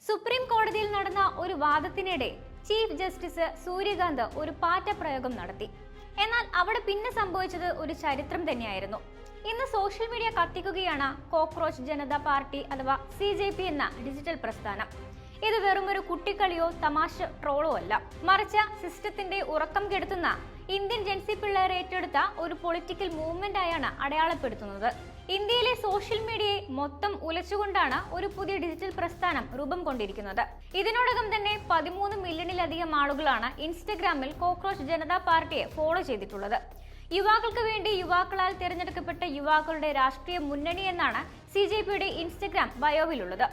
Supreme കോടതിയിൽ നടന്ന ഒരു വാദത്തിനിടെ ചീഫ് ജസ്റ്റിസ് സൂര്യകാന്ത് ഒരു പാറ്റ പ്രയോഗം നടത്തി. എന്നാൽ അവിടെ പിന്നെ സംഭവിച്ചത് ഒരു ചരിത്രം തന്നെയായിരുന്നു. ഇന്ന് സോഷ്യൽ മീഡിയ കത്തിക്കുകയാണ് കോക്രോച്ച് ജനതാ പാർട്ടി അഥവാ CJP എന്ന ഡിജിറ്റൽ പ്രസ്ഥാനം. ഇത് വെറുമൊരു കുട്ടിക്കളിയോ തമാശ ട്രോളോ അല്ല, മറിച്ച് സിസ്റ്റത്തിന്റെ ഉറക്കം കെടുത്തുന്ന ഇന്ത്യൻ ജൻസി പിള്ളേരെ ഏറ്റെടുത്ത ഒരു പൊളിറ്റിക്കൽ മൂവ്മെന്റ് ആയാണ് അടയാളപ്പെടുത്തുന്നത്. ഇന്ത്യയിലെ സോഷ്യൽ മീഡിയയെ മൊത്തം ഉലച്ചുകൊണ്ടാണ് ഒരു പുതിയ ഡിജിറ്റൽ പ്രസ്ഥാനം രൂപം കൊണ്ടിരിക്കുന്നത്. ഇതിനോടകം തന്നെ 13 മില്യണിലധികം ആളുകളാണ് ഇൻസ്റ്റഗ്രാമിൽ കോക്രോച്ച് ജനതാ പാർട്ടിയെ ഫോളോ ചെയ്തിട്ടുള്ളത്. യുവാക്കൾക്ക് വേണ്ടി യുവാക്കളാൽ തിരഞ്ഞെടുക്കപ്പെട്ട യുവാക്കളുടെ രാഷ്ട്രീയ മുന്നണി എന്നാണ് CJPയുടെ ഇൻസ്റ്റഗ്രാം ബയോവിലുള്ളത്.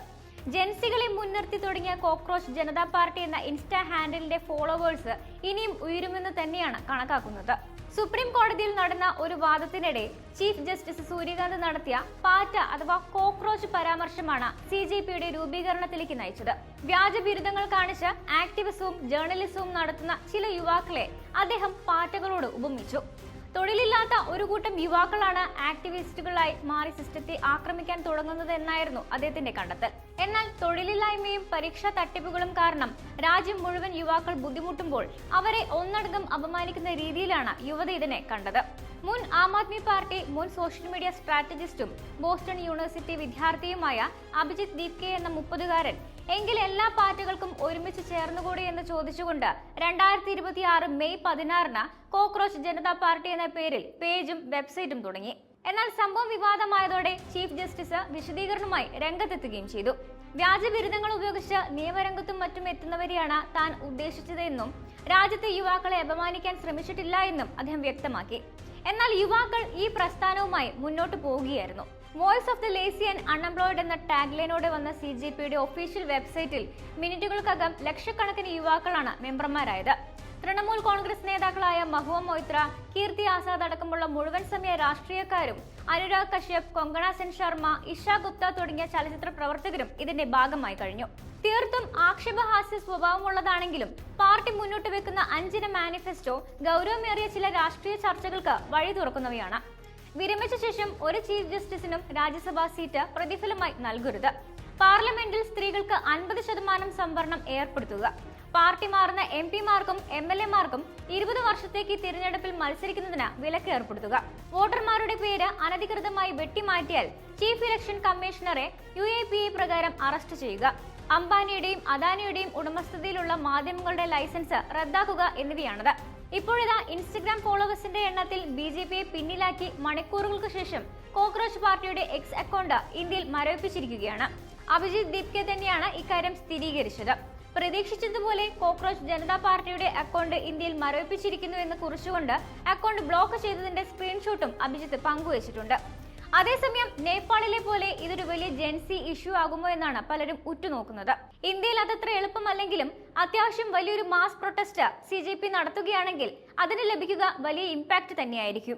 ജൻസികളെ മുൻനിർത്തി തുടങ്ങിയ കോക്രോച്ച് ജനതാ പാർട്ടി എന്ന ഇൻസ്റ്റാ ഹാൻഡിലിന്റെ ഫോളോവേഴ്സ് ഇനിയും ഉയരുമെന്ന് തന്നെയാണ് കണക്കാക്കുന്നത്. സുപ്രീം കോടതിയിൽ നടന്ന ഒരു വാദത്തിനിടെ ചീഫ് ജസ്റ്റിസ് സൂര്യകാന്ത് നടത്തിയ പാറ്റ അഥവാ കോക്രോച്ച് പരാമർശമാണ് CJPയുടെ രൂപീകരണത്തിലേക്ക് നയിച്ചത്. വ്യാജ ബിരുദങ്ങൾ കാണിച്ച് ആക്ടിവിസവും ജേർണലിസവും നടത്തുന്ന ചില യുവാക്കളെ അദ്ദേഹം പാറ്റകളോട് ഉപമിച്ചു. തൊഴിലില്ലാത്ത ഒരു കൂട്ടം യുവാക്കളാണ് ആക്ടിവിസ്റ്റുകളായി മാറി സിസ്റ്റത്തെ ആക്രമിക്കാൻ തുടങ്ങുന്നത് എന്നായിരുന്നു അദ്ദേഹത്തിന്റെ കണ്ടെത്തൽ. എന്നാൽ തൊഴിലില്ലായ്മയും പരീക്ഷാ തട്ടിപ്പുകളും കാരണം രാജ്യം മുഴുവൻ യുവാക്കൾ ബുദ്ധിമുട്ടുമ്പോൾ അവരെ ഒന്നടങ്കം അപമാനിക്കുന്ന രീതിയിലാണ് യുവത ഇതിനെ കണ്ടത്. മുൻ ആം ആദ്മി പാർട്ടി മുൻ സോഷ്യൽ മീഡിയ സ്ട്രാറ്റജിസ്റ്റും ബോസ്റ്റൺ യൂണിവേഴ്സിറ്റി വിദ്യാർത്ഥിയുമായ അഭിജിത്ത് ദീപ്കെ എന്ന 30-കാരൻ എങ്കിൽ എല്ലാ പാർട്ടികൾക്കും ഒരുമിച്ച് ചേർന്നുകൂടി എന്ന് ചോദിച്ചുകൊണ്ട് 2026 മെയ് 16 കോക്രോച്ച് ജനതാ പാർട്ടി എന്ന പേരിൽ പേജും വെബ്സൈറ്റും തുടങ്ങി. എന്നാൽ സംഭവം വിവാദമായതോടെ ചീഫ് ജസ്റ്റിസ് വിശദീകരണവുമായി രംഗത്തെത്തുകയും ചെയ്തു. വ്യാജ ബിരുദങ്ങൾ ഉപയോഗിച്ച് നിയമരംഗത്തും മറ്റും എത്തുന്നവരെയാണ് താൻ ഉദ്ദേശിച്ചതെന്നും രാജ്യത്തെ യുവാക്കളെ അപമാനിക്കാൻ ശ്രമിച്ചിട്ടില്ല എന്നും അദ്ദേഹം വ്യക്തമാക്കി. എന്നാൽ യുവാക്കൾ ഈ പ്രസ്ഥാനവുമായി മുന്നോട്ട് പോവുകയായിരുന്നു. Voice of the lazy and unemployed എന്ന ടാഗ്ലൈനോടെ വന്ന CJPയുടെ ഒഫീഷ്യൽ വെബ്സൈറ്റിൽ മിനിറ്റുകൾക്കകം ലക്ഷക്കണക്കിന് യുവാക്കളാണ് മെമ്പർമാരായത്. തൃണമൂൽ കോൺഗ്രസ് നേതാക്കളായ മഹുവ മൊയ്ത്ര, കീർത്തി ആസാദ് അടക്കമുള്ള മുഴുവൻ സമയ രാഷ്ട്രീയക്കാരും അനുരാഗ് കശ്യപ്, കൊങ്കണ സെൻ ശർമ്മ, ഇഷ ഗുപ്ത തുടങ്ങിയ ചലച്ചിത്ര പ്രവർത്തകരും ഇതിന്റെ ഭാഗമായി കഴിഞ്ഞു. തീർത്തും ആക്ഷേപഹാസ്യ സ്വഭാവമുള്ളതാണെങ്കിലും പാർട്ടി മുന്നോട്ട് വെക്കുന്ന 5 മാനിഫെസ്റ്റോ ഗൗരവമേറിയ ചില രാഷ്ട്രീയ ചർച്ചകൾക്ക് വഴി തുറക്കുന്നവയാണ്. വിരമിച്ച ശേഷം ഒരു ചീഫ് ജസ്റ്റിസിനും രാജ്യസഭാ സീറ്റ് പ്രതിഫലമായി നൽകരുത്, പാർലമെന്റിൽ സ്ത്രീകൾക്ക് 50% സംവരണം ഏർപ്പെടുത്തുക, പാർട്ടി മാറുന്ന MP-മാർക്കും MLA-മാർക്കും 20 വർഷത്തേക്ക് തിരഞ്ഞെടുപ്പിൽ മത്സരിക്കുന്നതിന് വിലക്ക് ഏർപ്പെടുത്തുക, വോട്ടർമാരുടെ പേര് അനധികൃതമായി വെട്ടിമാറ്റിയാൽ ചീഫ് ഇലക്ഷൻ കമ്മീഷണറെ UAPA പ്രകാരം അറസ്റ്റ് ചെയ്യുക, അംബാനിയുടെയും അദാനിയുടെയും ഉടമസ്ഥതയിലുള്ള മാധ്യമങ്ങളുടെ ലൈസൻസ് റദ്ദാക്കുക എന്നിവയാണത്. ഇപ്പോഴിതാ ഇൻസ്റ്റഗ്രാം ഫോളോവേഴ്സിന്റെ എണ്ണത്തിൽ BJPയെ പിന്നിലാക്കി മണിക്കൂറുകൾക്ക് ശേഷം കോക്രോച്ച് പാർട്ടിയുടെ X അക്കൗണ്ട് ഇന്ത്യയിൽ മരവിപ്പിച്ചിരിക്കുകയാണ്. അഭിജിത്ത് ദീപ്കെ തന്നെയാണ് ഇക്കാര്യം സ്ഥിരീകരിച്ചത്. പ്രതീക്ഷിച്ചതുപോലെ കോക്രോച്ച് ജനതാ പാർട്ടിയുടെ അക്കൗണ്ട് ഇന്ത്യയിൽ മരവിപ്പിച്ചിരിക്കുന്നു എന്ന് കുറിച്ചുകൊണ്ട് അക്കൗണ്ട് ബ്ലോക്ക് ചെയ്തതിന്റെ സ്ക്രീൻഷോട്ടും അഭിജിത്ത് പങ്കുവച്ചിട്ടുണ്ട്. അതേസമയം നേപ്പാളിലെ പോലെ ഇതൊരു വലിയ ജൻസി ഇഷ്യൂ ആകുമോ എന്നാണ് പലരും ഉറ്റുനോക്കുന്നത്. ഇന്ത്യയിൽ അതത്ര എളുപ്പമല്ലെങ്കിലും അത്യാവശ്യം വലിയൊരു മാസ് പ്രൊട്ടസ്റ്റ് CJP നടത്തുകയാണെങ്കിൽ അതിന് ലഭിക്കുക വലിയ ഇമ്പാക്ട് തന്നെയായിരിക്കും.